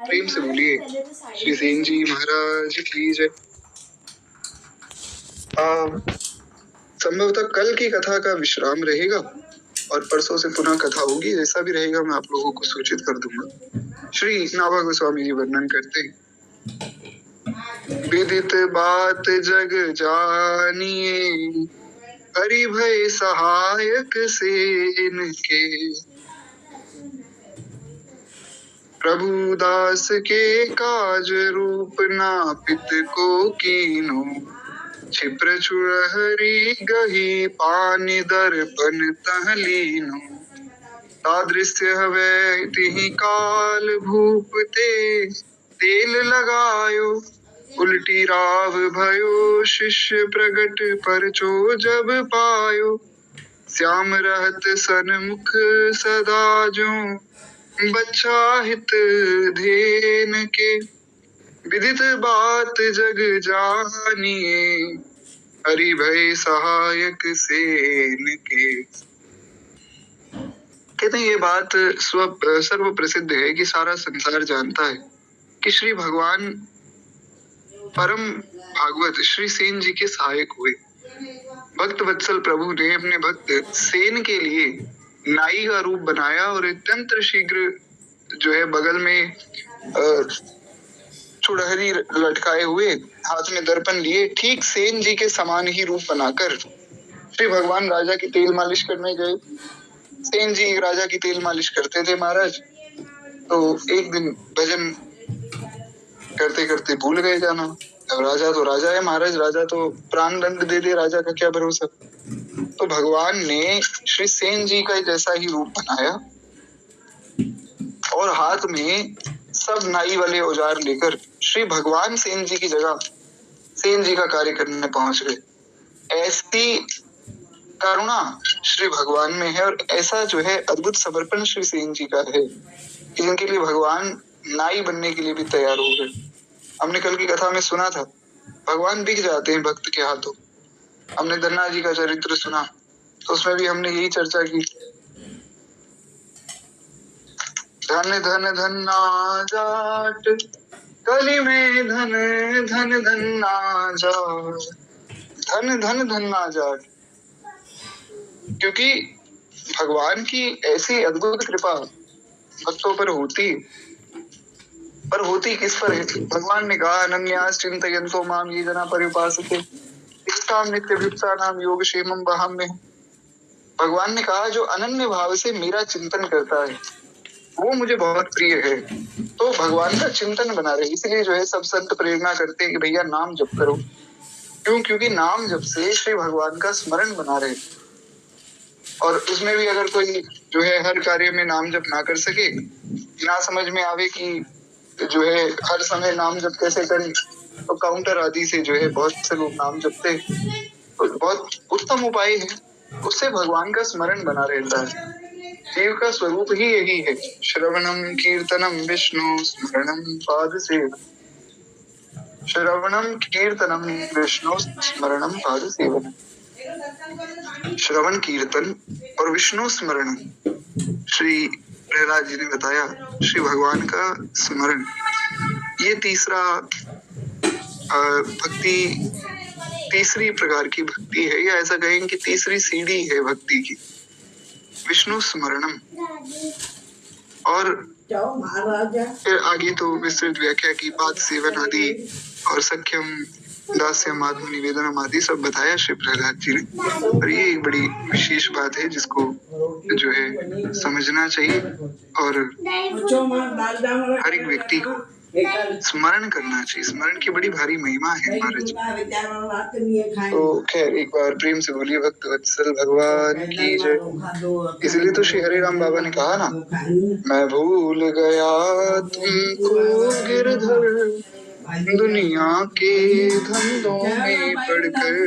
प्रेम से बोलिए श्री सेन जी महाराज की जय। संभवतः कल की कथा का विश्राम रहेगा और परसों से पुनः कथा होगी। जैसा भी रहेगा मैं आप लोगों को सूचित कर दूंगा। श्री नाभा गोस्वामी जी वर्णन करते हैं। विदित बात जग जानिए, हरि भय सहायक सेन के। प्रभु दास के काज रूप नापित को कीनो, क्षिप्र हरि गही पानी दर्पण तह लीनो। तादृश्य हवै तिहि काल भूप ते, तेल लगायो उल्टी राव भयो। शिष्य प्रगट परचो जब पायो, श्याम रहत सन्मुख सदा जो। बच्चा हित धेन के, विदित बात जग जानिए, हरि भय सहायक सेन के। कहते हैं ये बात सर्व प्रसिद्ध है कि सारा संसार जानता है कि श्री भगवान परम भागवत श्री सेन जी के सहायक हुए। भक्त वत्सल प्रभु ने अपने भक्त सेन के लिए नाई का रूप बनाया और अत्यंत शीघ्र जो है बगल में चुड़हरी लटकाए हुए, हाथ में दर्पण लिए, ठीक सेन जी के समान ही रूप बनाकर श्री भगवान राजा की तेल मालिश करने गए। सेन जी राजा की तेल मालिश करते थे महाराज। तो एक दिन भजन करते करते भूल गए जाना। अब राजा तो राजा है महाराज, राजा तो प्राण दंड दे दे, राजा का क्या भरोसा। तो भगवान ने श्री सेन जी का जैसा ही रूप बनाया और हाथ में सब नाई वाले औजार लेकर श्री भगवान सेन जी की जगह सेन जी का कार्य करने पहुंच गए। ऐसी करुणा श्री भगवान में है और ऐसा जो है अद्भुत समर्पण श्री सेन जी का है कि जिनके लिए भगवान नाई बनने के लिए भी तैयार हो गए। हमने कल की कथा में सुना था भगवान बिक जाते हैं भक्त के हाथों। हमने धन्ना जी का चरित्र सुना तो उसमें भी हमने यही चर्चा की। धन धन धन्ना जाट, कली में धन धन धन्ना जाट, धन धन धन्ना जाट। क्योंकि भगवान की ऐसी अद्भुत कृपा भक्तों पर होती, पर होती किस पर है? भगवान ने कहा अनन्यास चिंतयन्तो माम ये जना पर्युपासते, तेषां नित्यभिप्सानां योगक्षेमं वहाम्यहम्। भगवान ने कहा जो अनन्य भाव से मेरा चिंतन करता है वो मुझे बहुत प्रिय है। तो भगवान का चिंतन बना रहे, इसलिए जो है सब संत प्रेरणा करते हैं कि भैया नाम जप करो। क्यों? क्योंकि नाम जप से श्री भगवान का स्मरण बना रहे। और उसमें भी अगर कोई जो है हर कार्य में नाम जप ना कर सके, ना समझ में आवे कि जो है हर समय नाम जप कैसे करें, तो काउंटर आदि से जो है बहुत से लोग नाम जपते, तो बहुत उत्तम उपाय है। उससे भगवान का स्मरण बना रहता है। जीव का स्वरूप ही यही है, श्रवणम कीर्तनम विष्णु स्मरणम पाद सेवन। श्रवणम कीर्तनम विष्णु स्मरणम पाद सेवन। श्रवण कीर्तन और विष्णु स्मरण, श्री प्रहलाद जी ने बताया श्री भगवान का स्मरण, ये तीसरा भक्ति, तीसरी प्रकार की भक्ति है, या ऐसा कहेंगे कि तीसरी सीढ़ी है भक्ति की, विष्णु स्मरणम। और फिर आगे तो विस्तृत व्याख्या की, पाद सेवन आदि और सख्यम दास्यम आत्म निवेदनम आदि सब बताया श्री प्रहलाद जी ने। और ये एक बड़ी विशेष बात है जिसको जो है समझना चाहिए और हर एक व्यक्ति को स्मरण करना चाहिए। स्मरण की बड़ी भारी महिमा है महाराज। तो खैर एक बार प्रेम से बोलिए भक्त वत्सल भगवान की जय। इसलिए तो श्री हरि राम बाबा ने कहा ना, मैं भूल गया तुमको गिरधर, दुनिया के धंधों में पड़कर,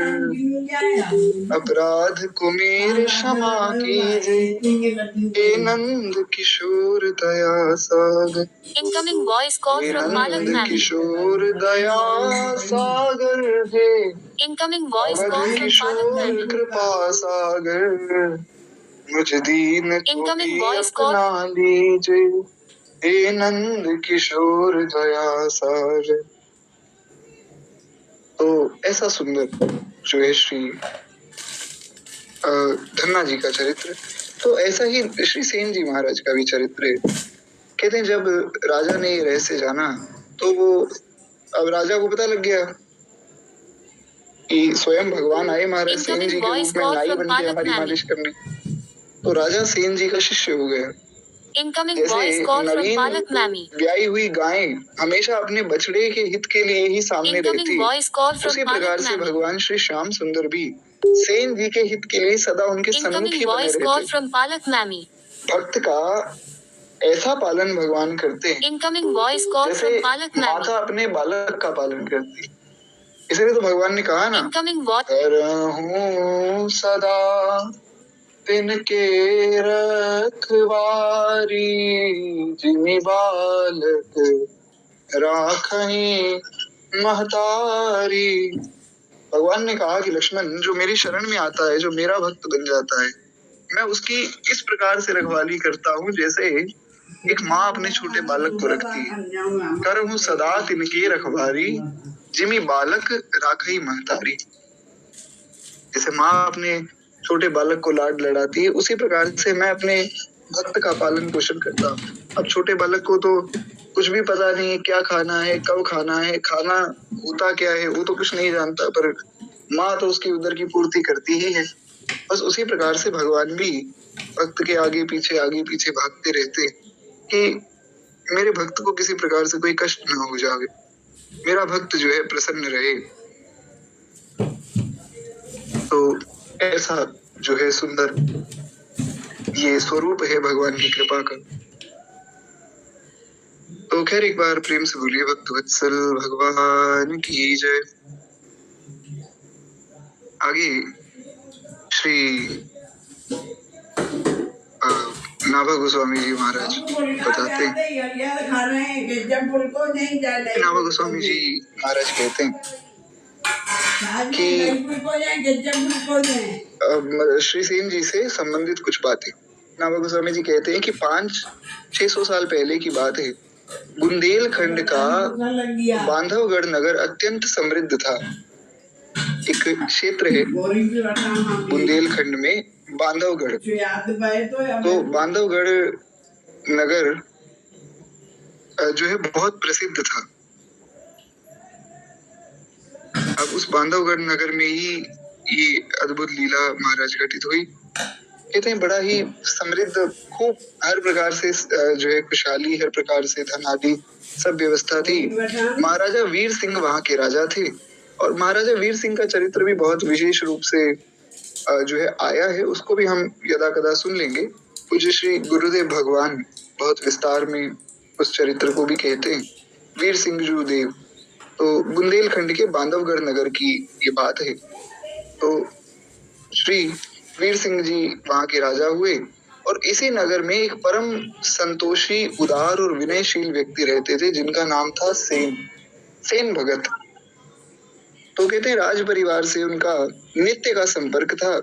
अपराध को मेरे क्षमा कीजिए, हे नंद किशोर दया सागर। Incoming voice call from Malak Nand Ma'am. किशोर दया सागर है, Incoming voice call from Malak Kishore Ma'am. कृपा सागर, मुझ दीन को Incoming भी voice call. अपना लीजिए। हे नंद किशोर दया सार। तो ऐसा सुंदर जो है श्री धन्ना जी का चरित्र। तो ऐसा ही श्री सेन जी महाराज का भी चरित्र है। कहते हैं जब राजा ने ये रहस्य जाना तो वो, अब राजा को पता लग गया कि स्वयं भगवान आए महाराज सेन जी के रूप में नाई बन के हमारी मालिश करने। तो राजा सेन जी का शिष्य हो गया। जैसे नवीन ब्याई हुई गायें हमेशा अपने बछड़े के हित के लिए ही सामने रहती, उसी प्रकार से भगवान श्री श्याम सुंदर भी सेन जी के हित के लिए सदा उनके सन्मुख ही बने रहते। भक्त का ऐसा पालन भगवान करते हैं जैसे माता अपने बालक का पालन करती। इसलिए तो भगवान ने कहा ना, करहूं सदा तिनके रखवारी, जिमि बालक राखहीं महतारी। भगवान ने कहा कि लक्ष्मण, जो मेरी शरण में आता है, जो मेरा भक्त बन जाता है, मैं उसकी इस प्रकार से रखवाली करता हूँ जैसे एक माँ अपने छोटे बालक को रखती है। करहूं सदा तिनके रखवारी, जिमि बालक राखई महतारी। जैसे माँ अपने छोटे बालक को लाड लड़ाती है, उसी प्रकार से मैं अपने भक्त का पालन पोषण करता हूँ। अब छोटे बालक को तो कुछ भी पता नहीं है, क्या खाना है, कब खाना है, खाना होता क्या है, वो तो कुछ नहीं जानता, पर माँ तो उसकी उदर की पूर्ति करती ही है। बस उसी प्रकार से भगवान भी भक्त के आगे पीछे भागते रहते कि मेरे भक्त को किसी प्रकार से कोई कष्ट न हो जावे, मेरा भक्त जो है प्रसन्न रहे। तो ऐसा जो है सुंदर ये स्वरूप है भगवान की कृपा का। तो खैर एक बार प्रेम से बोलिए भक्त वत्सल भगवान की जय। आगे श्री नाभा गोस्वामी जी महाराज बताते हैं। नाभा गोस्वामी जी महाराज कहते हैं कि श्री सेन जी से संबंधित कुछ बातें। नाभा गोस्वामी जी कहते हैं कि 500-600 साल पहले की बात है। बुंदेलखंड का बांधवगढ़ नगर अत्यंत समृद्ध था। एक क्षेत्र है बुंदेलखंड में बांधवगढ़। तो बांधवगढ़ नगर जो है बहुत प्रसिद्ध था। अब उस बांधवगढ़ नगर में ही ये अद्भुत लीला महाराज घटित हुई। कहते हैं बड़ा ही समृद्ध, खूब हर प्रकार से जो है खुशहाली, हर प्रकार से धन आदि सब व्यवस्था थी। महाराजा वीर सिंह वहां के राजा थे और महाराजा वीर सिंह का चरित्र भी बहुत विशेष रूप से जो है आया है, उसको भी हम यदा कदा सुन लेंगे। पूज्य श्री गुरुदेव भगवान बहुत विस्तार में उस चरित्र को भी कहते हैं। वीर सिंह जू देव, तो बुंदेलखंड के बांधवगढ़ नगर की ये बात है। तो श्री वीर सिंह जी वहां के राजा हुए और इसी नगर में एक परम संतोषी, उदार और विनयशील व्यक्ति रहते थे जिनका नाम था सेन भगत। तो कहते हैं राज परिवार से उनका नित्य का संपर्क था।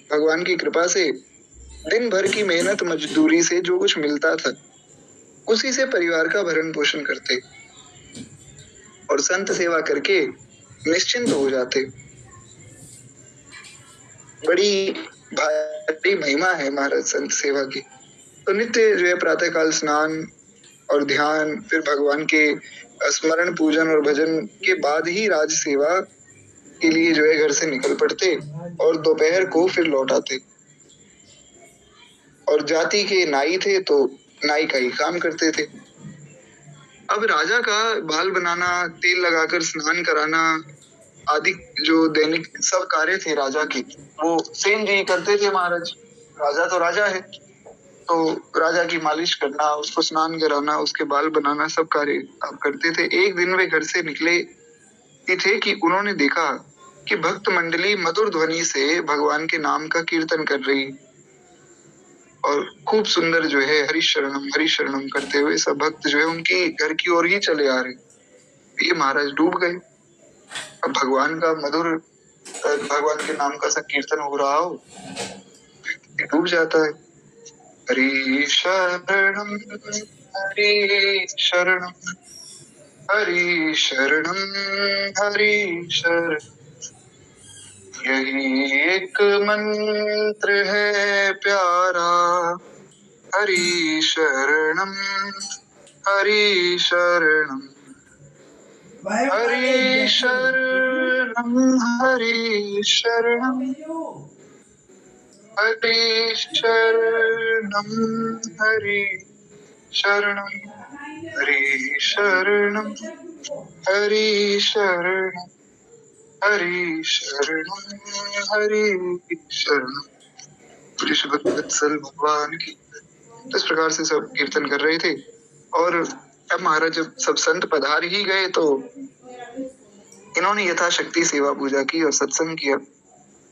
भगवान की कृपा से दिन भर की मेहनत मजदूरी से जो कुछ मिलता था उसी से परिवार का भरण पोषण करते और संत सेवा करके निश्चिंत हो जाते। बड़ी भारी महिमा है महाराज संत सेवा की। तो नित्य जो है प्रातः काल स्नान और ध्यान, फिर भगवान के स्मरण, पूजन और भजन के बाद ही राज सेवा के लिए जो है घर से निकल पड़ते और दोपहर को फिर लौट आते। और जाति के नाई थे तो नाई का ही काम करते थे। अब राजा का बाल बनाना, तेल लगाकर स्नान कराना आदि जो दैनिक सब कार्य थे राजा के, वो सेन जी करते थे महाराज। राजा तो राजा है, तो राजा की मालिश करना, उसको स्नान कराना, उसके बाल बनाना, सब कार्य आप करते थे। एक दिन वे घर से निकले थे कि उन्होंने देखा कि भक्त मंडली मधुर ध्वनि से भगवान के नाम का कीर्तन कर रही और खूब सुंदर जो है हरि शरणम करते हुए सब भक्त जो है उनकी घर की ओर ही चले आ रहे। ये महाराज डूब गए। अब भगवान का मधुर, भगवान के नाम का संकीर्तन हो रहा हो, डूब जाता है। हरि शरणम हरि शरणम, हरि शरणम, हरि शरण। यही एक मंत्र है प्यारा, हरि शरणम, हरि शरणम, हरि शरणम, हरि शरणम, हरि शरणम, हरि शरणम, हरि शरणम, हरि शरणम, हरि शरणम, हरि शरणम। श्री भक्तवत्सल भगवान की। इस प्रकार से सब कीर्तन कर रहे थे। और अब महाराज जब सब संत पधार ही गए तो इन्होंने यथाशक्ति सेवा पूजा की और सत्संग किया।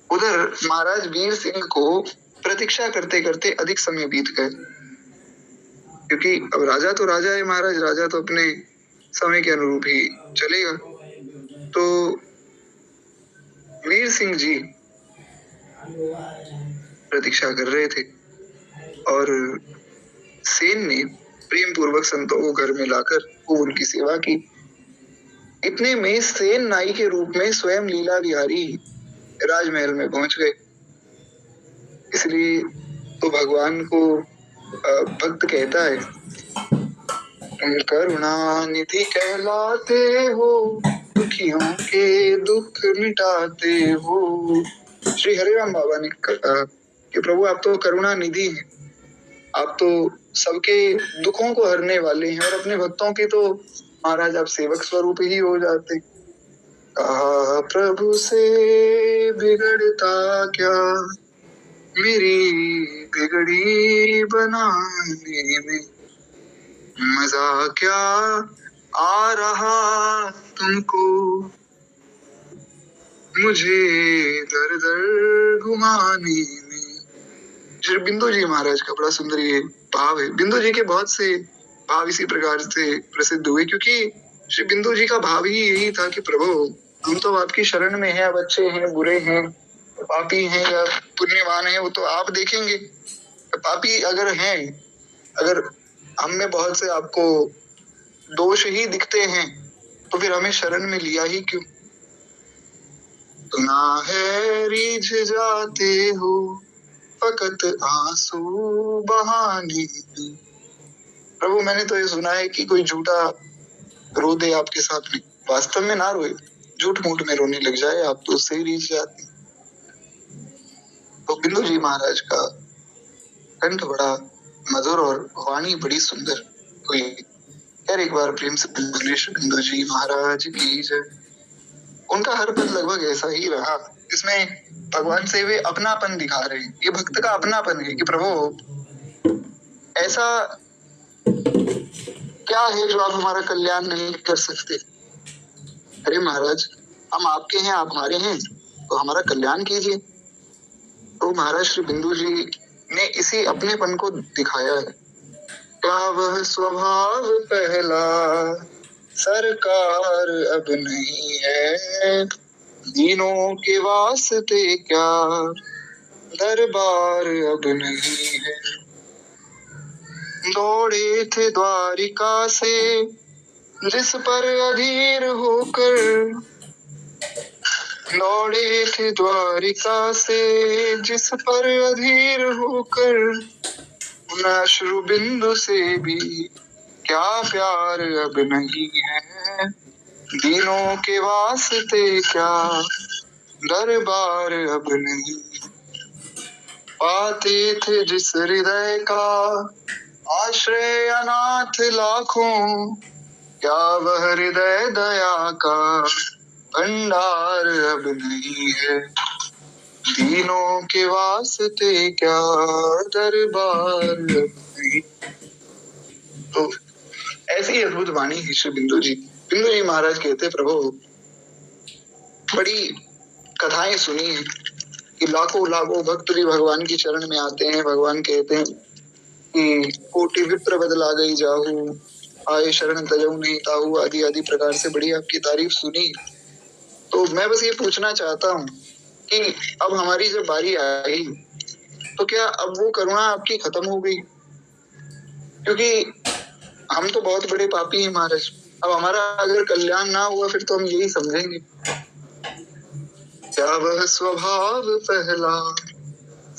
उधर महाराज वीर सिंह को प्रतीक्षा करते करते अधिक समय बीत गए, क्योंकि अब राजा तो राजा है महाराज, राजा तो अपने समय के अनुरूप ही चलेगा। तो वीर सिंह जी प्रतीक्षा कर रहे थे और सेन ने प्रेम पूर्वक संतों को घर में लाकर खूब उनकी सेवा की। इतने में सेन नाई के रूप में स्वयं लीला बिहारी राजमहल में पहुंच गए। इसलिए तो भगवान को भक्त कहता है, तुम करुणा निधि कहलाते हो, दुखियों के दुख मिटाते हो। श्री हरिराम बाबा ने कहा कि प्रभु आप तो करुणा निधि हैं, आप तो सबके दुखों को हरने वाले हैं और अपने भक्तों के तो महाराज आप सेवक स्वरूप ही हो जाते। कहा प्रभु से बिगड़ता क्या, मेरी बिगड़ी बनाने में मजा क्या आ रहा तुमको, मुझे दर दर घुमाने में। श्री बिंदु जी महाराज का बड़ा सुंदर ये भाव है। बिंदु जी के बहुत से भाव इसी प्रकार से प्रसिद्ध हुए, क्योंकि श्री बिंदु जी का भाव ही यही था कि प्रभु हम तो आपकी शरण में हैं, अब अच्छे हैं बुरे हैं, पापी हैं या पुण्यवान हैं, वो तो आप देखेंगे। पापी अगर हैं, अगर हम में बहुत से आपको दोष ही दिखते हैं, तो फिर हमें शरण में लिया ही क्यों। सुना है रीझ जाते हो फकत आंसू बहाने। प्रभु मैंने तो ये सुना है कि कोई झूठा रो दे आपके साथ में, वास्तव में ना रोए, झूठ मूठ में रोने लग जाए आप, तो उससे ही रीझ जाते। तो बिंदु जी महाराज का कंठ बड़ा मधुर और वाणी बड़ी सुंदर। कोई यार एक बार प्रेम से बिंदु जी महाराज की जय। उनका हर पद लगभग ऐसा ही रहा, इसमें भगवान से वे अपनापन दिखा रहे हैं। ये भक्त का अपनापन है कि प्रभु ऐसा क्या है जो आप हमारा कल्याण नहीं कर सकते। अरे महाराज हम आपके हैं, आप हमारे हैं, तो हमारा कल्याण कीजिए। तो महाराज श्री बिंदु जी ने इसी अपनेपन को दिखाया है। क्या वह स्वभाव पहला सरकार अब नहीं है, दीनों के वास्ते क्या दरबार अब नहीं है। दौड़े थे द्वारिका से जिस पर अधीर होकर, दौड़े थे द्वारिका से जिस पर अधीर होकर, उन अश्रु बिंदु से भी क्या प्यार अब नहीं है, दीनों के वास्ते क्या दरबार अब नहीं। पाते थे जिस हृदय का आश्रय अनाथ लाखों, क्या वह हृदय दया का भंडार अब नहीं है, दीनों के वास्ते क्या दरबार अब नहीं। तो ऐसी अद्भुत वाणी है श्री बिंदु जी। बिंदु जी महाराज कहते प्रभु बड़ी कथाएं सुनी है कि लाखों लाखों भक्त भी भगवान की चरण में आते हैं। भगवान कहते हैं कि कोटि विप्र बदला गई जाहू, आए शरण तजऊ नहीं ताहू, आदि आदि प्रकार से बड़ी आपकी तारीफ सुनी। तो मैं बस ये पूछना चाहता हूँ कि अब हमारी जब बारी आई तो क्या अब वो करुणा आपकी खत्म हो गई? क्योंकि हम तो बहुत बड़े पापी हैं महाराज। अब हमारा अगर कल्याण ना हुआ फिर तो हम यही समझेंगे, क्या वह स्वभाव पहला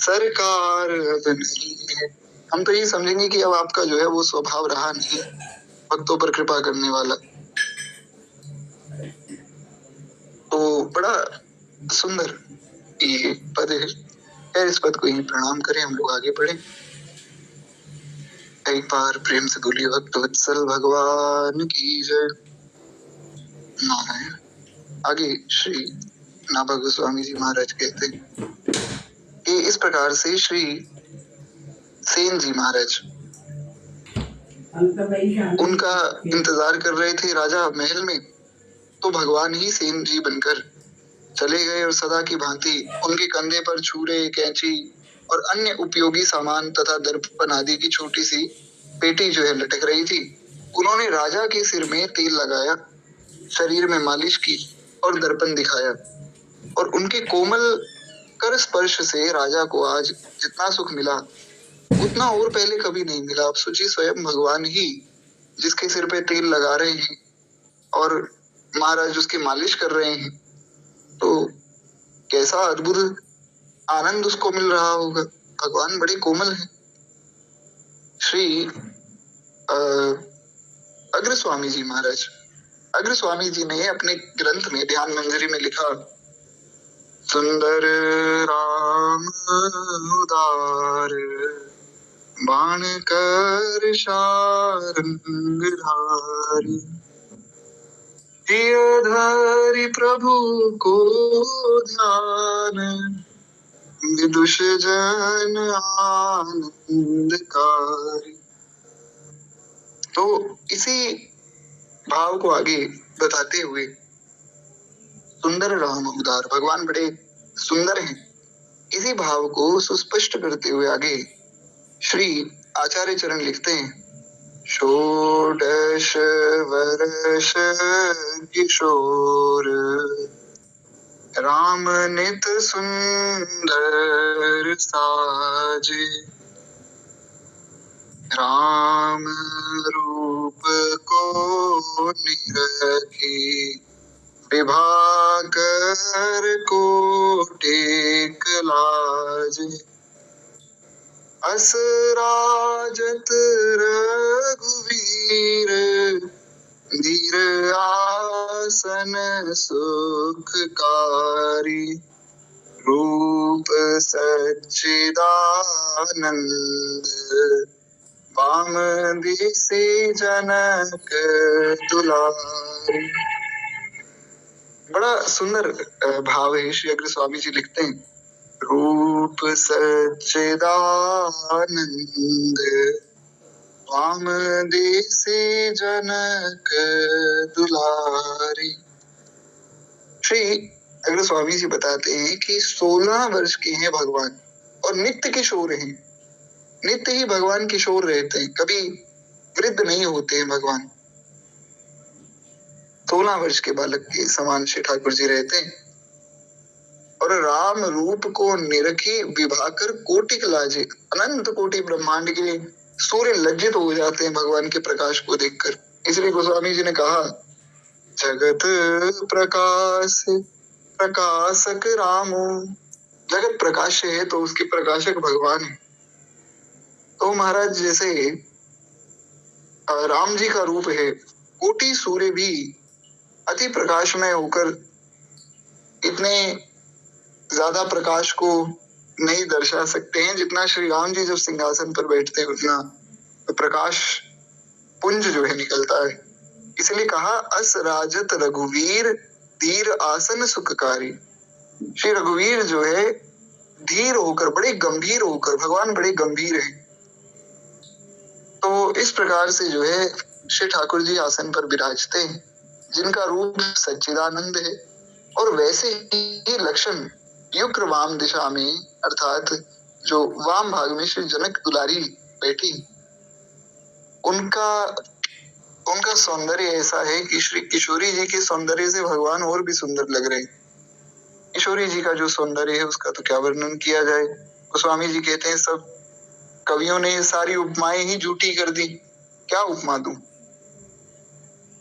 सरकार अब नहीं है। हम तो यही समझेंगे कि अब आपका जो है वो स्वभाव रहा नहीं भक्तों पर कृपा करने वाला। तो बड़ा सुंदर ये पद है। खैर इस पद को ही प्रणाम करें, हम लोग आगे बढ़े। एक बार प्रेम से बोलिए भक्त वत्सल भगवान की जय। नारायण। आगे श्री नाभा गोस्वामी जी महाराज कहते हैं कि इस प्रकार से श्री सेन जी महाराज उनका इंतजार कर रहे थे राजा महल में, तो भगवान ही सेन जी बनकर चले गए और सदा की भांति उनके कंधे पर छुरे, कैंची और अन्य उपयोगी सामान तथा दर्पण आदि की छोटी सी पेटी जो है लटक रही थी। उन्होंने राजा के सिर में तेल लगाया, शरीर में मालिश की और दर्पण दिखाया, और उनके कोमल कर स्पर्श से राजा को आज जितना सुख मिला उतना और पहले कभी नहीं मिला। आप सोचिए, स्वयं भगवान ही जिसके सिर पे तेल लगा रहे हैं और महाराज उसकी मालिश कर रहे हैं, तो कैसा अद्भुत आनंद उसको मिल रहा होगा। भगवान बड़े कोमल हैं। श्री अग्र स्वामी जी महाराज, अग्र स्वामी जी ने अपने ग्रंथ में ध्यान मंजरी में लिखा, सुंदर राम उदार बाण कर शारंग धारी, धरि प्रभु को ध्यान विदुष जन आनंदकारी। तो इसी भाव को आगे बताते हुए, सुंदर राम उदार, भगवान बड़े सुंदर हैं, इसी भाव को सुस्पष्ट करते हुए आगे श्री आचार्य चरण लिखते हैं, षोडश वर्ष किशोर राम नित सुंदर साजे, राम रूप को निरखी विभा कर को टेक लाजे, अस राजत रघुवीर धीर आसन सुखकारी, रूप सच्चिदानंद वाम दिशि जनक दुलारी। बड़ा सुंदर भाव है। श्री अग्र स्वामी जी लिखते हैं, रूप सच्चिदानंद वाम दिशि जनक दुलारी। श्री अग्र स्वामी जी बताते हैं कि 16 वर्ष के हैं भगवान और नित्य किशोर हैं। नित्य ही भगवान किशोर रहते हैं, कभी वृद्ध नहीं होते हैं भगवान। 16 वर्ष के बालक के समान श्री ठाकुर जी रहते हैं। और राम रूप को निरखी विभाकर कोटिक लाजे, अनंत कोटि ब्रह्मांड के सूर्य लज्जित हो जाते हैं भगवान के प्रकाश को देखकर। इसलिए गोस्वामी जी ने कहा, जगत प्रकाश प्रकाशक रामो, जगत प्रकाश है तो उसके प्रकाशक भगवान है। तो महाराज जैसे राम जी का रूप है, कोटि सूर्य भी अति प्रकाशमय होकर इतने ज्यादा प्रकाश को नहीं दर्शा सकते हैं जितना श्री राम जी जब सिंहासन पर बैठते हैं उतना प्रकाश पुंज जो है निकलता है। इसलिए कहा, अस राजत रघुवीर धीर आसन सुखकारी। श्री रघुवीर जो है धीर होकर, बड़े गंभीर होकर, भगवान बड़े गंभीर हैं। तो इस प्रकार से जो है श्री ठाकुर जी आसन पर विराजते हैं, जिनका रूप सच्चिदानंद है। और वैसे ही लक्षण युक्र वाम दिशा में, अर्थात जो वाम भाग में श्री जनक दुलारी बैठी, उनका सौंदर्य ऐसा है कि श्री किशोरी जी के सौंदर्य से भगवान और भी सुंदर लग रहे हैं। किशोरी जी का जो सौंदर्य है उसका तो क्या वर्णन किया जाए। गोस्वामी जी कहते हैं, सब कवियों ने सारी उपमाएं ही झूठी कर दी। क्या उपमा दूं?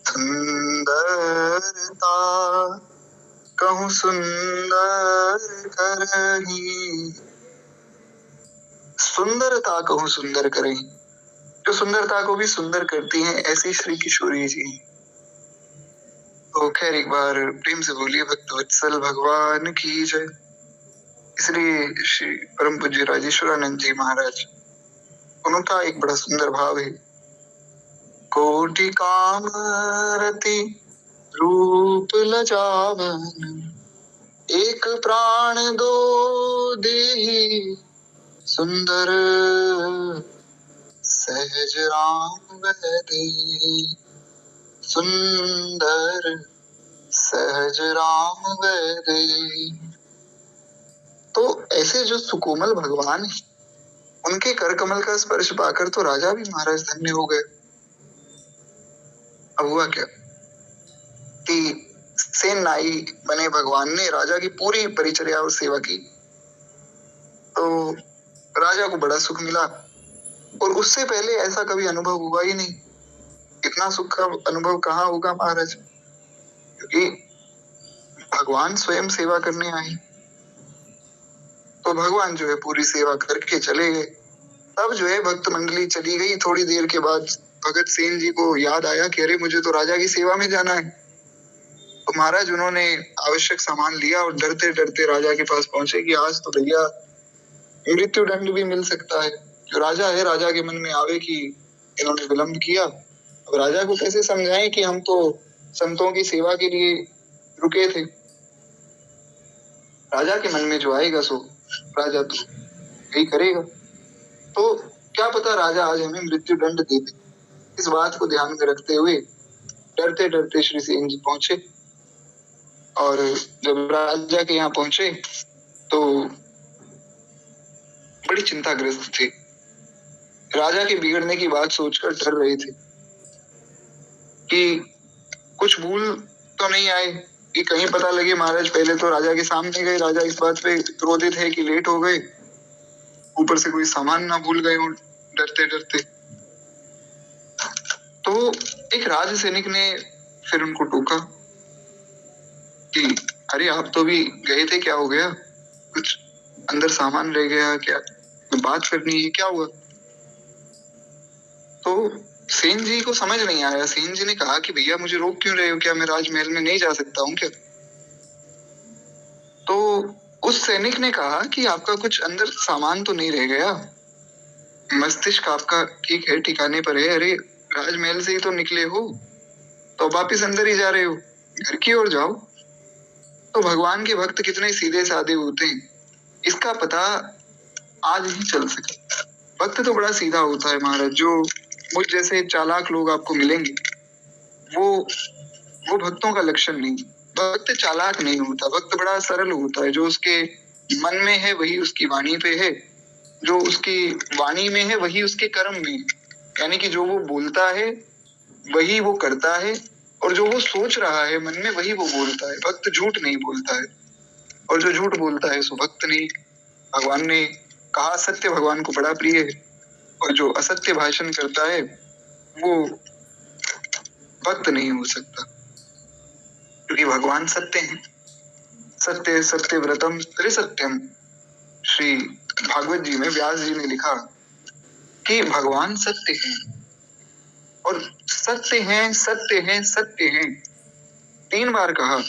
सुंदरता कहूँ सुंदर करही, सुंदरता कहूँ सुंदर करही, जो सुंदरता को भी सुंदर करती हैं ऐसी श्री किशोरी जी। तो खैर एक बार प्रेम से बोलिए भक्त वत्सल भगवान की जय। इसलिए श्री परम पूज्य राजेश्वरानंद जी महाराज, उनका एक बड़ा सुंदर भाव है। कोटि कामरति रूप लजावन, एक प्राण दो देहि सुंदर सहज राम वैदेही, सुंदर सहज राम वैदेही। तो ऐसे जो सुकोमल भगवान है, उनके कर कमल का स्पर्श पाकर तो राजा भी महाराज धन्य हो गए। अब हुआ क्या कि सेन नाई बने भगवान ने राजा की पूरी परिचर्या और सेवा की, तो राजा को बड़ा सुख मिला। और उससे पहले ऐसा कभी अनुभव हुआ ही नहीं। इतना सुख का अनुभव कहाँ होगा महाराज, क्योंकि भगवान स्वयं सेवा करने आए। तो भगवान जो है पूरी सेवा करके चले गए। तब जो है भक्त मंडली चली गई। थोड़ी देर के बाद भगत सेन जी को याद आया कि अरे मुझे तो राजा की सेवा में जाना है। तो महाराज उन्होंने आवश्यक सामान लिया और डरते डरते राजा के पास पहुंचे कि आज तो भैया मृत्यु दंड भी मिल सकता है। जो राजा है, राजा के मन में आवे कि इन्होंने विलंब किया। अब राजा को कैसे समझाएं कि हम तो संतों की सेवा के लिए रुके थे। राजा के मन में जो आएगा सो राजा तो यही करेगा। तो क्या पता राजा आज हमें मृत्यु दंड दे दे। इस बात को ध्यान में रखते हुए डरते डरते श्री सेन जी पहुंचे। और जब राजा के यहाँ पहुंचे तो बड़ी चिंताग्रस्त थे। राजा के बिगड़ने की बात सोचकर डर रहे थे कि कुछ भूल तो नहीं आए, कि कहीं पता लगे महाराज पहले तो राजा के सामने गए, राजा इस बात पे क्रोधित है कि लेट हो गए, ऊपर से कोई सामान ना भूल गए हो डरते डरते। तो एक राज सैनिक ने फिर उनको टोका कि अरे आप तो भी गए थे, क्या हो गया? कुछ अंदर सामान रह गया क्या? बात करनी है, क्या हुआ? तो सेन जी को समझ नहीं आया। सेन जी ने कहा कि भैया मुझे रोक क्यों रहे हो, क्या मैं राजमहल में नहीं जा सकता हूँ क्या? तो उस सैनिक ने कहा कि आपका कुछ अंदर सामान तो नहीं रह गया, मस्तिष्क आपका ठीक है, ठिकाने पर है। अरे राजमहल से ही तो निकले हो, तो वापिस अंदर ही जा रहे हो, घर की ओर जाओ। तो भगवान के भक्त कितने सीधे साधे होते हैं, इसका पता आज ही चल सके। भक्त तो बड़ा सीधा होता है महाराज। जो मुझ जैसे चालाक लोग आपको मिलेंगे वो भक्तों का लक्षण नहीं। भक्त चालाक नहीं होता, भक्त बड़ा सरल होता है। जो उसके मन में है वही उसकी वाणी पे है, जो उसकी वाणी में है वही उसके कर्म में है। यानी कि जो वो बोलता है वही वो करता है, और जो वो सोच रहा है मन में वही वो बोलता है। भक्त झूठ नहीं बोलता है, और जो झूठ बोलता है सो भक्त नहीं। भगवान ने कहा सत्य भगवान को बड़ा प्रिय है, और जो असत्य भाषण करता है वो भक्त नहीं हो सकता, क्योंकि भगवान सत्य हैं। सत्य सत्य व्रतम त्रिसत्यम, श्री भागवत जी में व्यास जी ने लिखा कि भगवान सत्य हैं, और सत्य हैं सत्य हैं सत्य हैं 3 बार कहा।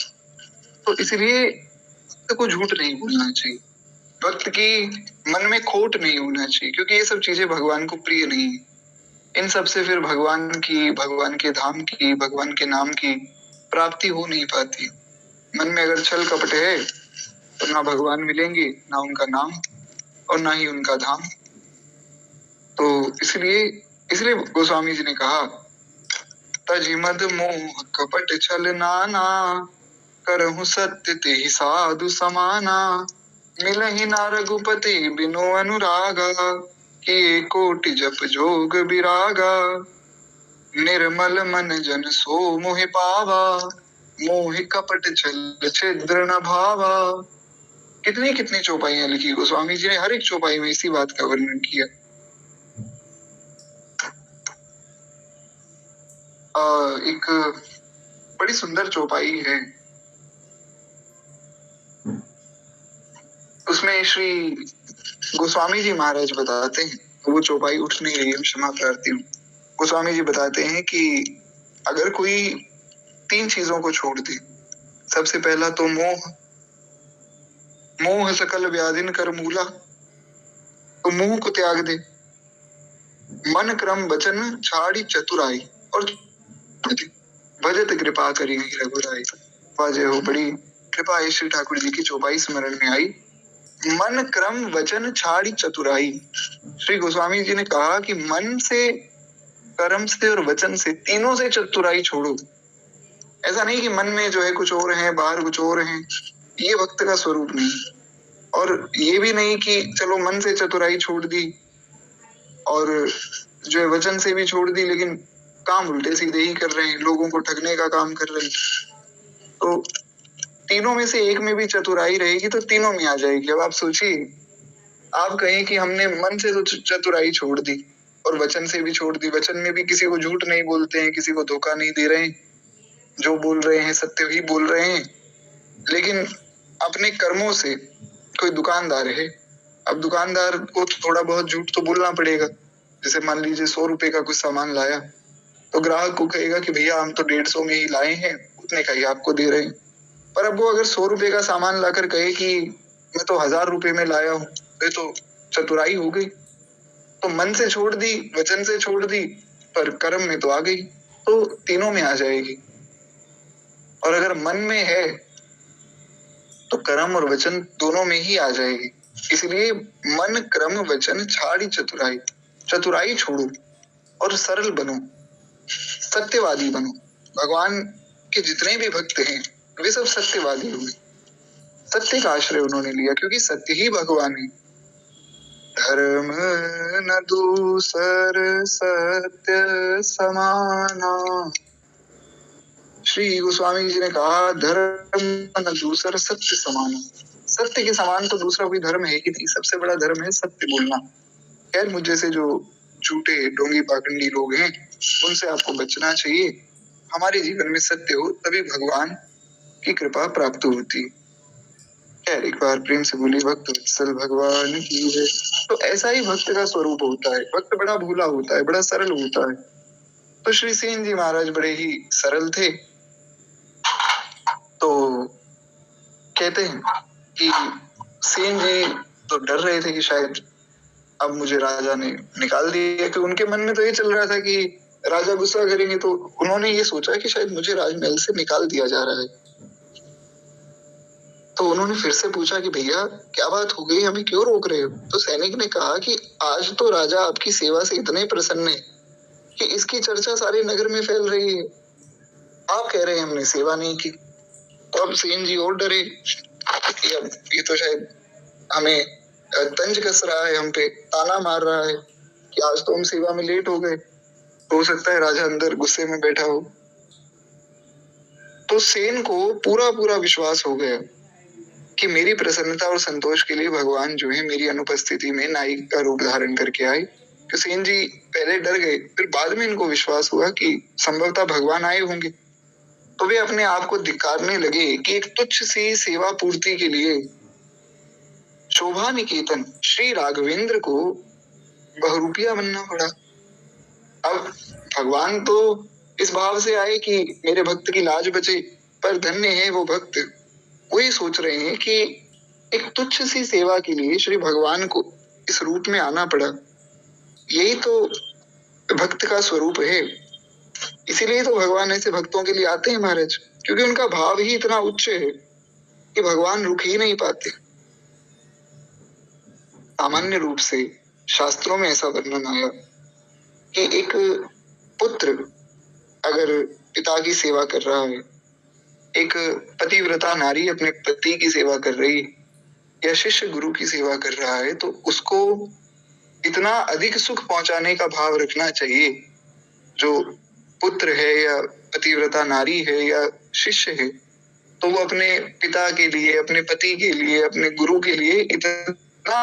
तो इसलिए भक्त को झूठ नहीं बोलना चाहिए, भक्त की मन में खोट नहीं होना चाहिए, क्योंकि ये सब चीजें भगवान को प्रिय नहीं है। इन सब से फिर भगवान की, भगवान के धाम की, भगवान के नाम की प्राप्ति हो नहीं पाती। मन में अगर छल कपट है तो ना भगवान मिलेंगे, ना उनका नाम, और ना ही उनका धाम। तो इसलिए गोस्वामी जी ने कहा तजि मद मोह कपट छल नाना, करहु सत्य तेहि साधु समाना। मिलहि ना रघुपति बिनु अनुरागा, किए कोटि जप जोग विरागा। निर्मल मन जन सो मोहि पावा, मोहि कपट छल छिद्र न भावा। कितनी कितनी चौपाइयां लिखी गोस्वामी जी ने, हर एक चौपाई में इसी बात का वर्णन किया। एक बड़ी सुंदर चौपाई है। उसमें श्री गोस्वामी जी महाराज बताते हैं, वो चौपाई उठ नहीं रही है, क्षमा प्रार्थी हूँ। गोस्वामी जी बताते हैं कि अगर कोई 3 चीजों को छोड़ दे, सबसे पहला तो मोह सकल व्याधिन कर मूला, तो मोह को त्याग दे, मन क्रम वचन छाड़ी चतुराई, और भजत कृपा करी रघुराई। वाजय हो, बड़ी कृपा है श्री ठाकुर जी की चौपाई स्मरण में आई। मन क्रम वचन छाड़ी चतुराई। श्री गोस्वामी जी ने कहा कि मन से, कर्म से और वचन से, तीनों से चतुराई छोड़ो। ऐसा नहीं कि मन में जो है कुछ और है, बाहर कुछ और है, ये भक्त का स्वरूप नहीं। और ये भी नहीं कि चलो मन से चतुराई छोड़ दी और जो है वचन से भी छोड़ दी, लेकिन काम उल्टे सीधे ही कर रहे हैं, लोगों को ठगने का काम कर रहे हैं। तो तीनों में से एक में भी चतुराई रहेगी तो तीनों में आ जाएगी। अब आप सोचिए, आप कहें कि हमने मन से तो चतुराई छोड़ दी और वचन से भी छोड़ दी, वचन में भी किसी को झूठ नहीं बोलते हैं, किसी को धोखा नहीं दे रहे हैं, जो बोल रहे हैं सत्य ही बोल रहे हैं, लेकिन अपने कर्मों से, कोई दुकानदार है, अब दुकानदार को थोड़ा बहुत झूठ तो बोलना पड़ेगा। जैसे मान लीजिए 100 रुपए का कुछ सामान लाया, तो ग्राहक को कहेगा कि भैया हम तो 150 में ही लाए हैं, उतने का ही आपको दे रहे हैं। पर अब वो अगर 100 रुपए का सामान लाकर कहे कि मैं तो 1000 रुपए में लाया हूँ, तो चतुराई हो गई। तो मन से छोड़ दी, वचन से छोड़ दी, पर कर्म में तो आ गई, तो तीनों में आ जाएगी। और अगर मन में है तो कर्म और वचन दोनों में ही आ जाएगी। इसलिए मन क्रम वचन छाड़ी चतुराई, चतुराई छोड़ो और सरल बनो, सत्यवादी बनो। भगवान के जितने भी भक्त हैं वे सब सत्यवादी हुए, सत्य का आश्रय उन्होंने लिया, क्योंकि सत्य ही भगवान है। धर्म न दूसर सत्य समाना। श्री गोस्वामी जी ने कहा, धर्म न दूसर सत्य समाना। सत्य के समान तो दूसरा कोई धर्म है कि नहीं, सबसे बड़ा धर्म है सत्य बोलना। खैर, मुझे से जो झूठे ढोंगी पाखंडी लोग हैं उनसे आपको बचना चाहिए। हमारे जीवन में सत्य हो तभी भगवान की कृपा प्राप्त होती। खैर, एक बार प्रेम से बोली भक्त वत्सल भगवान की जय। तो ऐसा ही भक्त का स्वरूप होता है। भक्त बड़ा भोला होता है, बड़ा सरल होता है। तो श्री सेन जी महाराज बड़े ही सरल थे। तो कहते हैं कि सेन जी तो डर रहे थे कि शायद अब मुझे राजा ने निकाल दिया, कि उनके मन में तो ये चल रहा था कि राजा गुस्सा करेंगे, तो उन्होंने ये सोचा कि शायद मुझे राजमहल से निकाल दिया जा रहा है। तो उन्होंने फिर से पूछा कि भैया क्या बात हो गई, हमें क्यों रोक रहे हो? तो सैनिक ने कहा कि आज तो राजा आपकी सेवा से इतने प्रसन्न है कि इसकी चर्चा सारे नगर में फैल रही है। आप कह रहे हैं हमने सेवा नहीं की। तो अब सेन जी और डरे कि अब ये तो शायद हमें तंज कस रहा है, हम पे ताना मार रहा है कि आज तो हम सेवा में लेट हो गए। हो सकता है राजा अंदर गुस्से में बैठा हो। तो सेन को पूरा पूरा विश्वास हो गया कि मेरी प्रसन्नता और संतोष के लिए भगवान जो है मेरी अनुपस्थिति में नायक का रूप धारण करके आए। तो सेन जी पहले डर गए, फिर बाद में इनको विश्वास हुआ कि संभवतः भगवान आए होंगे। तो वे अपने आप को धिक्कारने लगे कि एक तुच्छ सी सेवा पूर्ति के लिए शोभा निकेतन श्री राघवेंद्र को बहुरूपिया बनना पड़ा। अब भगवान तो इस भाव से आए कि मेरे भक्त की लाज बचे, पर धन्य है वो भक्त, वो ये सोच रहे हैं कि एक तुच्छ सी सेवा के लिए श्री भगवान को इस रूप में आना पड़ा। यही तो भक्त का स्वरूप है। इसीलिए तो भगवान ऐसे भक्तों के लिए आते हैं महाराज, क्योंकि उनका भाव ही इतना उच्च है कि भगवान रुक ही नहीं पाते। सामान्य रूप से शास्त्रों में ऐसा वर्णन आया कि एक पुत्र अगर पिता की सेवा कर रहा है, एक पतिव्रता नारी अपने पति की सेवा कर रही है, या शिष्य गुरु की सेवा कर रहा है, तो उसको इतना अधिक सुख पहुंचाने का भाव रखना चाहिए। जो पुत्र है या पतिव्रता नारी है या शिष्य है, तो वो अपने पिता के लिए, अपने पति के लिए, अपने गुरु के लिए इतना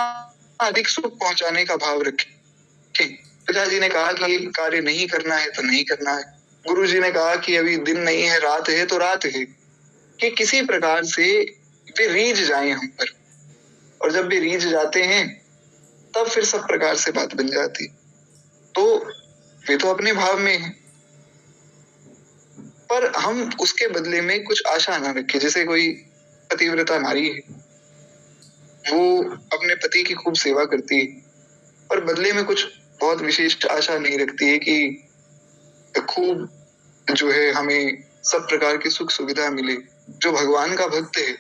अधिक सुख पहुंचाने का भाव रखे। पिताजी ने कहा कि ये कार्य नहीं करना है तो नहीं करना है, गुरुजी ने कहा कि अभी दिन नहीं है, रात है तो रात है, कि किसी प्रकार से वे रीझ जाएं हम पर, और जब वे रीझ जाते हैं तब फिर सब प्रकार से बात बन जाती। तो वे तो अपने भाव में हैं, पर हम उसके बदले में कुछ आशा न रखें। जैसे कोई पतिव्रता नारी है, वो अपने पति की खूब सेवा करती है, पर बदले में कुछ बहुत विशेष आशा नहीं रखती है कि खूब जो है हमें सब प्रकार की सुख सुविधा मिले। जो भगवान का भक्त है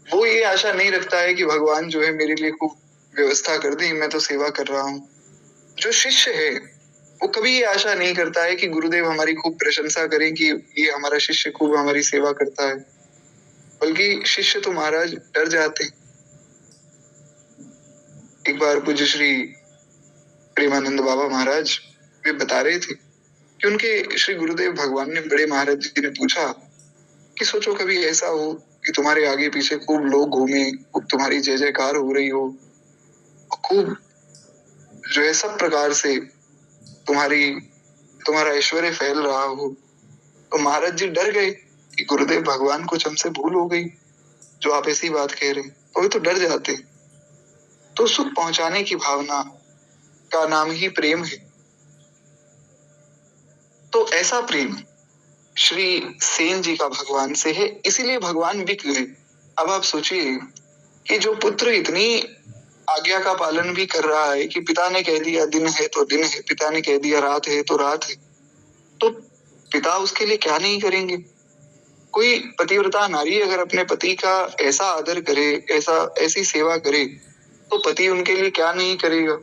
वो ये आशा नहीं रखता है कि भगवान जो है मेरे लिए खूब व्यवस्था कर दे, मैं तो सेवा कर रहा हूँ। जो शिष्य है वो कभी ये आशा नहीं करता है कि गुरुदेव हमारी खूब प्रशंसा करें कि ये हमारा शिष्य खूब हमारी सेवा करता है, बल्कि शिष्य तो महाराज डर जाते हैं। एक बार पूज्य श्री प्रेमानंद बाबा महाराज वे बता रहे थे कि उनके श्री गुरुदेव भगवान ने बड़े महाराज जी ने पूछा कि सोचो कभी ऐसा हो कि तुम्हारे आगे पीछे खूब लोग घूमे, खूब तुम्हारी जय जयकार हो रही हो, खूब जो है सब प्रकार से तुम्हारा ऐश्वर्य फैल रहा हो। तो महाराज जी डर गए कि गुरुदेव भगवान कुछ हमसे भूल हो गई जो आप ऐसी बात कह रहे हैं, तो वे तो डर जाते। तो सुख पहुंचाने की भावना का नाम ही प्रेम है। तो ऐसा प्रेम श्री सेन जी का भगवान से है, इसीलिए भगवान बिक गए। अब आप सोचिए कि जो पुत्र इतनी आज्ञा का पालन भी कर रहा है कि पिता ने कह दिया दिन है तो दिन है, पिता ने कह दिया रात है तो रात है, तो पिता उसके लिए क्या नहीं करेंगे। कोई पतिव्रता नारी अगर अपने पति का ऐसा आदर करे, ऐसी सेवा करे, तो पति उनके लिए क्या नहीं करेगा।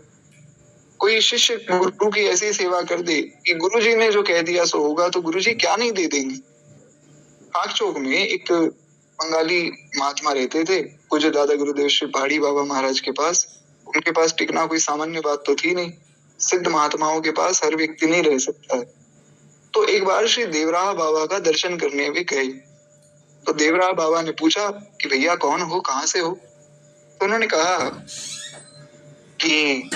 कोई शिष्य गुरु की ऐसी सेवा कर दे कि गुरुजी ने जो कह दिया सो होगा, तो गुरुजी क्या नहीं दे देंगे। खाकचौक में एक बंगाली महात्मा रहते थे, पूज्य दादा गुरुदेव श्री पहाड़ी बाबा महाराज के पास। उनके पास टिकना कोई सामान्य बात तो थी नहीं, सिद्ध महात्माओं के पास हर व्यक्ति नहीं रह सकता है। तो एक बार श्री देवराह बाबा का दर्शन करने वे गए। तो देवराह बाबा ने पूछा कि भैया कौन हो, कहाँ से हो। तो उन्होंने कहा कि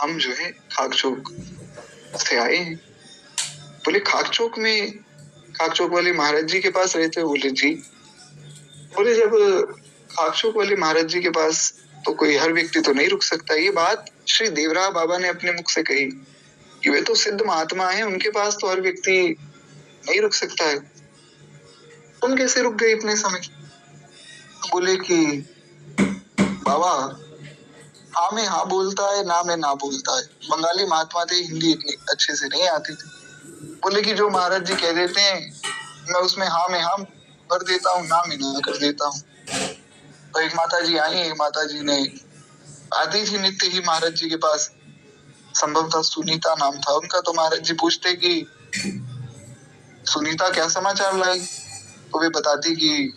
हम जो है खाकचौक से आए हैं। बोले खाकचौक वाले महाराज जी के पास रहते हो? बोले जी। बोले जब खाकचौक वाले महाराज जी के पास तो कोई हर व्यक्ति तो नहीं रुक सकता। ये बात श्री देवराह बाबा ने अपने मुख से कही कि वे तो सिद्ध महात्मा हैं, उनके पास तो हर व्यक्ति नहीं रुक सकता है, तुम कैसे रुक गए इतने समय? तो बोले कि बाबा हाँ में हाँ बोलता है, ना में ना बोलता है। बंगाली महात्मा थे, हिंदी इतनी अच्छे से नहीं आती थी। बोले कि जो महाराज जी कह देते हैं मैं उसमें हाँ में हाँ भर देता हूँ, ना में ना कर देता हूँ। तो एक माता जी आई, एक माता जी ने आती थी नित्य ही महाराज जी के पास, संभवतः सुनीता नाम था उनका। तो महाराज जी पूछते कि सुनीता क्या समाचार लाई? तो वे बताती कि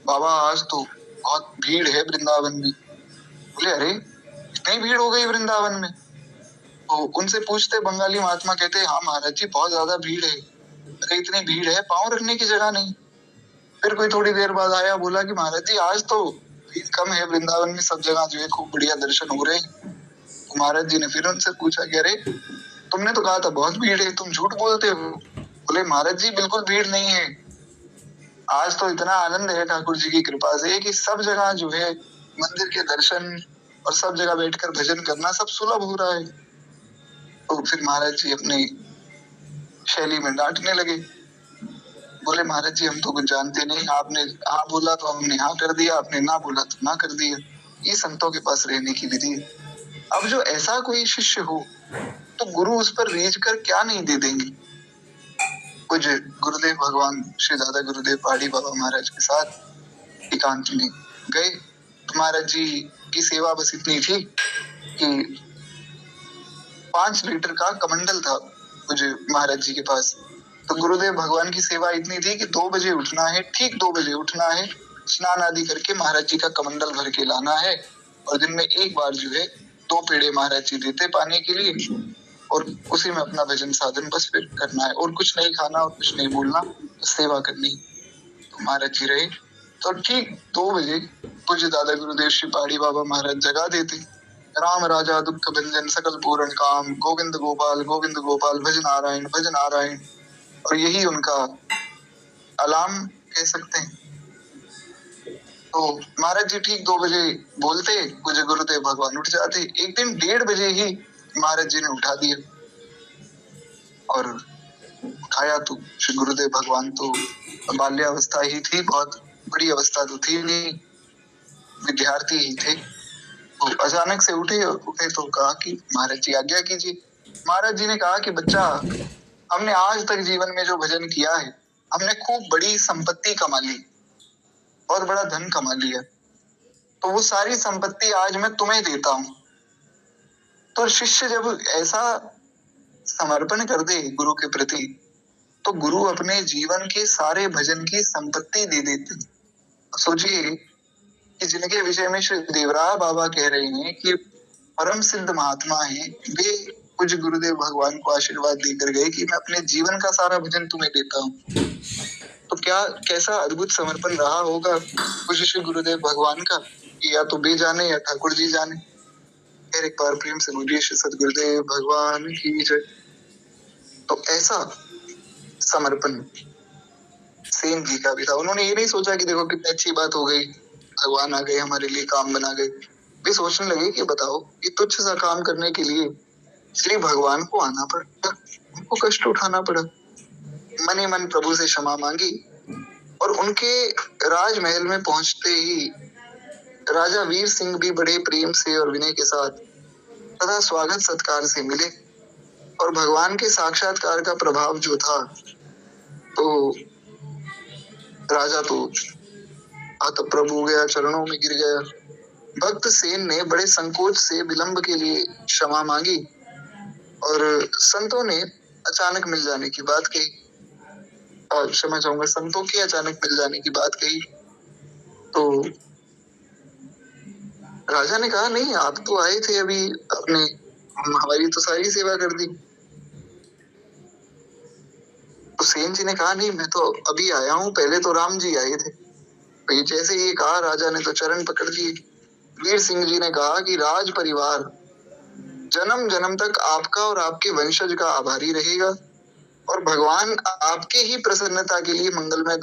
बाबा आज तो बहुत भीड़ है वृंदावन में। बोले अरे इतनी भीड़ हो गई वृंदावन में? तो उनसे पूछते बंगाली महात्मा कहते हाँ महाराज जी बहुत ज्यादा भीड़ है। अरे इतनी भीड़ है पाँव रखने की जगह नहीं। फिर कोई थोड़ी देर बाद आया, बोला कि महाराज जी आज तो भीड़ कम है वृंदावन में, सब जगह जो है खूब बढ़िया दर्शन हो रहे हैं। तो महाराज जी ने फिर उनसे पूछा कि अरे तुमने तो कहा था बहुत भीड़ है, तुम झूठ बोलते हो। बोले महाराज जी बिल्कुल भीड़ नहीं है, आज तो इतना आनंद है ठाकुर जी की कृपा से कि सब जगह जो है मंदिर के दर्शन और सब जगह बैठकर भजन करना सब सुलभ हो रहा है। तो फिर महाराज जी अपनी शैली में डांटने लगे। बोले महाराज जी हम तो कुछ जानते नहीं, आपने हाँ बोला तो हमने हाँ कर दिया, आपने ना बोला तो ना कर दिया। ये संतों के पास रहने की विधि है। अब जो ऐसा कोई शिष्य हो तो गुरु उस पर रीझ कर क्या नहीं दे देंगे। कुछ गुरुदेव भगवान श्री दादा गुरुदेव पहाड़ी बाबा महाराज के साथ एकांत में गए। तो महाराज जी की सेवा बस इतनी थी कि 5 लीटर का कमंडल था मुझे महाराज जी के पास। तो गुरुदेव भगवान की सेवा इतनी थी कि 2 बजे उठना है, ठीक 2 बजे उठना है, स्नान आदि करके महाराज जी का कमंडल भर के लाना है, और दिन में एक बार जो है 2 पेड़े महाराज जी देते पाने के लिए, और उसी में अपना भजन साधन बस फिर करना है, और कुछ नहीं खाना और कुछ नहीं बोलना, सेवा करनी। तो महाराज जी रहे। तो ठीक 2 बजे पूज्य दादा गुरुदेव श्री पहाड़ी बाबा महाराज जगा देते, राम राजा दुख भंजन सकल पूर्ण काम, गोविंद गोपाल भज नारायण भज नारायण। और यही उनका अलार्म कह सकते हैं। तो महाराज जी ठीक 2 बजे बोलते, पूज्य गुरुदेव भगवान उठ जाते। एक दिन 1:30 बजे ही महाराज जी ने उठा दिया और उठाया तो श्री गुरुदेव भगवान तो बाल्यावस्था ही थी, बहुत बड़ी अवस्था तो थी नहीं, विद्यार्थी ही थे। तो अचानक से उठे तो कहा कि महाराज जी आज्ञा कीजिए। महाराज जी ने कहा कि बच्चा, हमने आज तक जीवन में जो भजन किया है, हमने खूब बड़ी संपत्ति कमा ली, बहुत बड़ा धन कमा लिया, तो वो सारी संपत्ति आज मैं तुम्हें देता हूँ। तो शिष्य जब ऐसा समर्पण कर दे गुरु के प्रति, तो गुरु अपने जीवन के सारे भजन की संपत्ति दे देते। सोचिए कि जिनके विषय में श्री देवराय बाबा कह रहे हैं कि परम सिद्ध महात्मा है, वे कुछ गुरुदेव भगवान को आशीर्वाद देकर गए कि मैं अपने जीवन का सारा भजन तुम्हें देता हूँ। तो क्या कैसा अद्भुत समर्पण रहा होगा कुछ श्री गुरुदेव भगवान का, कि या तो बे जाने या ठाकुर जी जाने। फिर एक बार प्रेम से बोलिए श्री सदगुरुदेव भगवान की जय। तो ऐसा समर्पण सेन जी का भी था। उन्होंने ये नहीं सोचा कि देखो कितनी अच्छी बात हो गई, भगवान आ गए, हमारे लिए काम बना गए। वे सोचने लगे कि बताओ कि तुच्छ सा काम करने के लिए श्री भगवान को आना पड़ा, उनको कष्ट उठाना पड़ा। मन ही मन प्रभु से क्षमा मांगी और उनके राजमहल में पहुंचते ही राजा वीर सिंह भी बड़े प्रेम से और विनय के साथ तथा स्वागत सत्कार से मिले। और भगवान के साक्षात्कार का प्रभाव जो था, तो राजा तो हतप्रभ हो गया, चरणों में गिर गया। भक्त सेन ने बड़े संकोच से विलंब के लिए क्षमा मांगी और संतों ने अचानक मिल जाने की बात कही, और क्षमा चाहूंगा, संतों की अचानक मिल जाने की बात कही। तो राजा ने कहा नहीं, आप तो आए थे अभी, आपने हमारी तो सारी सेवा कर दी। तो सेन जी ने कहा नहीं, मैं तो अभी आया हूँ, पहले तो राम जी आए थे। तो जैसे ये कहा, राजा ने तो चरण पकड़ दिए। वीर सिंह जी ने कहा कि राज परिवार जन्म जन्म तक आपका और आपके वंशज का आभारी रहेगा, और भगवान आपके ही प्रसन्नता के लिए मंगलमय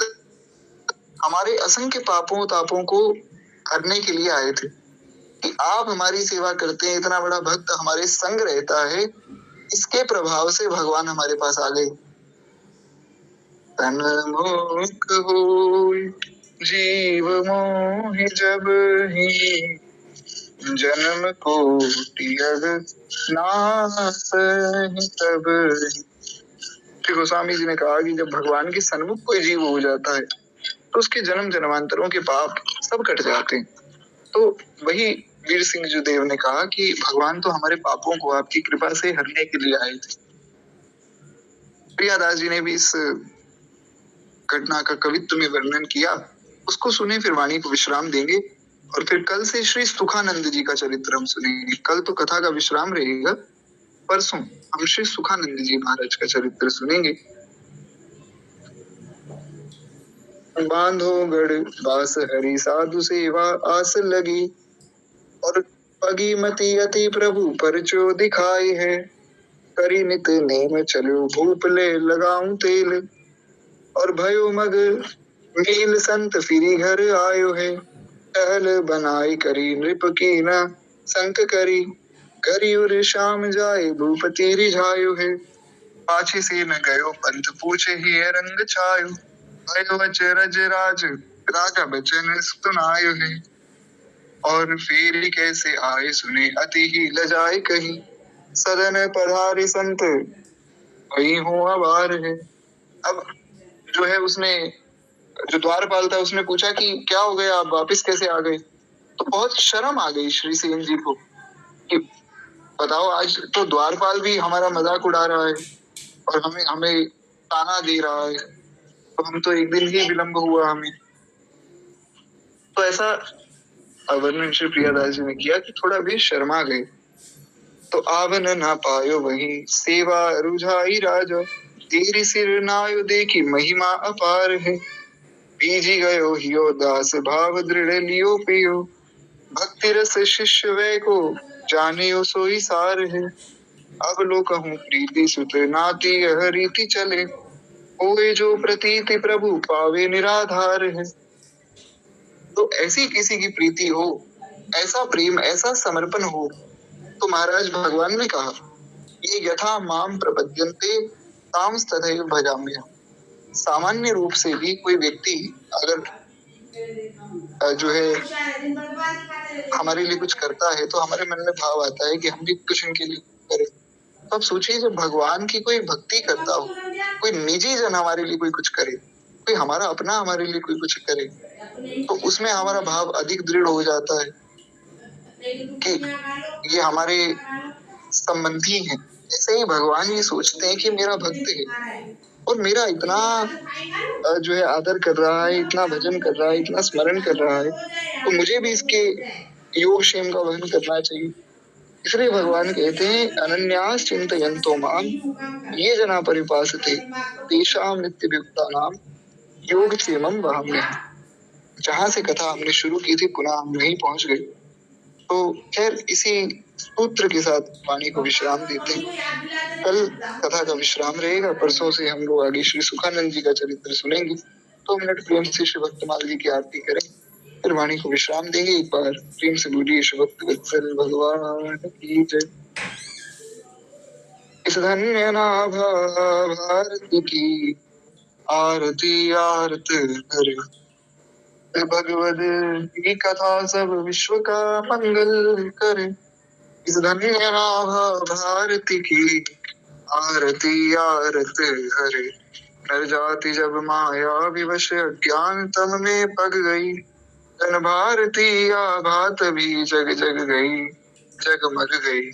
हमारे असंख्य पापों तापों को हरने के लिए आए थे कि आप हमारी सेवा करते हैं, इतना बड़ा भक्त हमारे संग रहता है, इसके प्रभाव से भगवान हमारे पास आ गए। तन मुख होय जीव मोहि जब ही, जन्म कोटि नासहि तब ही। श्री गोस्वामी जी ने कहा कि जब भगवान के सन्मुख कोई जीव हो जाता है तो उसके जन्म जन्मांतरों के पाप सब कट जाते हैं। तो वही वीर सिंह जी देव ने कहा कि भगवान तो हमारे पापों को आपकी कृपा से हरने के लिए आए थे। प्रियादास जी ने भी इस घटना का कवित्व में वर्णन किया, उसको सुने, फिर वाणी को विश्राम देंगे और फिर कल से श्री सुखानंद जी का चरित्र हम सुनेंगे। कल तो कथा का विश्राम रहेगा, परसों हम श्री सुखानंद जी महाराज का चरित्र सुनेंगे। बांधो गढ़ बास हरि साधु सेवा आस लगी, और पगी मति अति प्रभु परचो दिखाई है। करी नित नेम चलो भूप ले लगाऊं तेल, और भयो मग मील संत फिरी घर आयो है। टहल बनाई करी नृप की न संक करी, करी उर शाम जाए भूपति रिझायो है। पाछे से न गयो पंत पूछे ही रंग छायो, भयो अचरज राज राजा बचन सुनायो है। और फिर कैसे आए सुने अति ही लजाए कहीं, सदन पधारे संत वही हो आभार है। अब जो है उसने, जो द्वारपाल था, उसने पूछा कि क्या हो गया, आप वापिस कैसे आ गए। तो बहुत शर्म आ गई श्री सेन जी को कि बताओ, आज तो द्वारपाल भी हमारा मजाक उड़ा रहा है और हमें हमें ताना दे रहा है, तो हम तो एक दिन ही विलंब हुआ हमें। तो ऐसा वर्णन श्री प्रियादास जी ने किया कि थोड़ा भी शर्मा गए। तो आवन ना पायो वही सेवा रुझाई राजा, तेरी सिर नायो देखी महिमा अपार है। बीजी गयो हियो दास भाव दृढ़ लियो पियो, भक्ति रस शिष्य वे को जानियो सोई सार है। अब लो कहूँ प्रीति सुत नाती यह रीति चले, होए जो प्रतीति प्रभु पावे निराधार है। तो ऐसी किसी की प्रीति हो, ऐसा प्रेम, ऐसा समर्पण हो, तो महाराज भगवान ने कहा ये यथा माम प्रपद्यन्ते ताम तथैव भजाम्यहम्। सामान्य रूप से भी कोई व्यक्ति अगर जो है हमारे लिए कुछ करता है तो हमारे मन में भाव आता है कि हम भी कुछ उनके लिए करें। तो आप सोचिए जब भगवान की कोई भक्ति करता हो, कोई निजी जन हमारे लिए कोई कुछ करे, कोई हमारा अपना हमारे लिए कोई कुछ करे, तो उसमें हमारा भाव अधिक दृढ़ हो जाता है कि ये हमारे संबंधी हैं। ऐसे ही भगवान ये सोचते हैं कि मेरा भक्त है और मेरा इतना जो है आदर कर रहा है, इतना भजन कर रहा है, इतना स्मरण कर रहा है, तो मुझे भी इसके योग क्षेम का वहन करना चाहिए। इसलिए भगवान कहते हैं अनन्यास चिंतयन्तो माम ये जना परिपासते तेषां नित्ययुक्तानां योगक्षेमं वहाम्यहम्। जहाँ से कथा हमने शुरू की थी पुनः हम वहीं पहुंच गए। तो खैर इसी सूत्र के साथ वाणी को विश्राम देते हैं। कल कथा का विश्राम रहेगा, परसों से हम लोग आगे श्री सुखानंद जी का चरित्र सुनेंगे। 2 मिनट प्रेम से श्री भक्तमाल जी की आरती करें, फिर वाणी को विश्राम देंगे। एक बार प्रेम से बोलिए श्री भक्त वत्सल भगवान की जय। इस धन्य नाभा भारती की आरती आरत करे, भगवद की कथा सब विश्व का मंगल करे। इस धन्य नाभा भारती की आरती आरत हरे। नर जाति जब माया विवश अज्ञान तम में पग गई, धन भारती आभात भी जग जग गई, जग मग गई।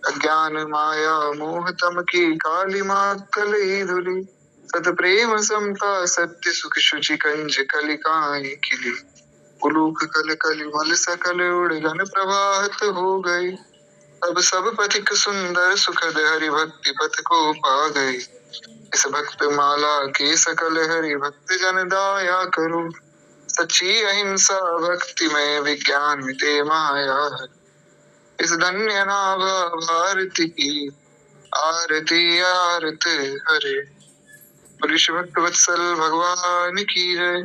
अज्ञान माया मोह तम की काली माँ कलई धुली, सत प्रेम समता सत्य सुख शुचि कंज कलिकाई खिली। उलूक कल कलि मल सकल उड़ घन प्रवाहित हो गई, अब सब पथिक सुंदर सुखद हरि भक्ति पथ को पा गए। इस भक्त माला के सकल हरि भक्त जन दाया करो, सच्ची अहिंसा भक्ति में विज्ञान मिटे माया है। इस धन्य नाभा भारती की आरती आरत हरे। भक्त वत्सल भगवान की जय।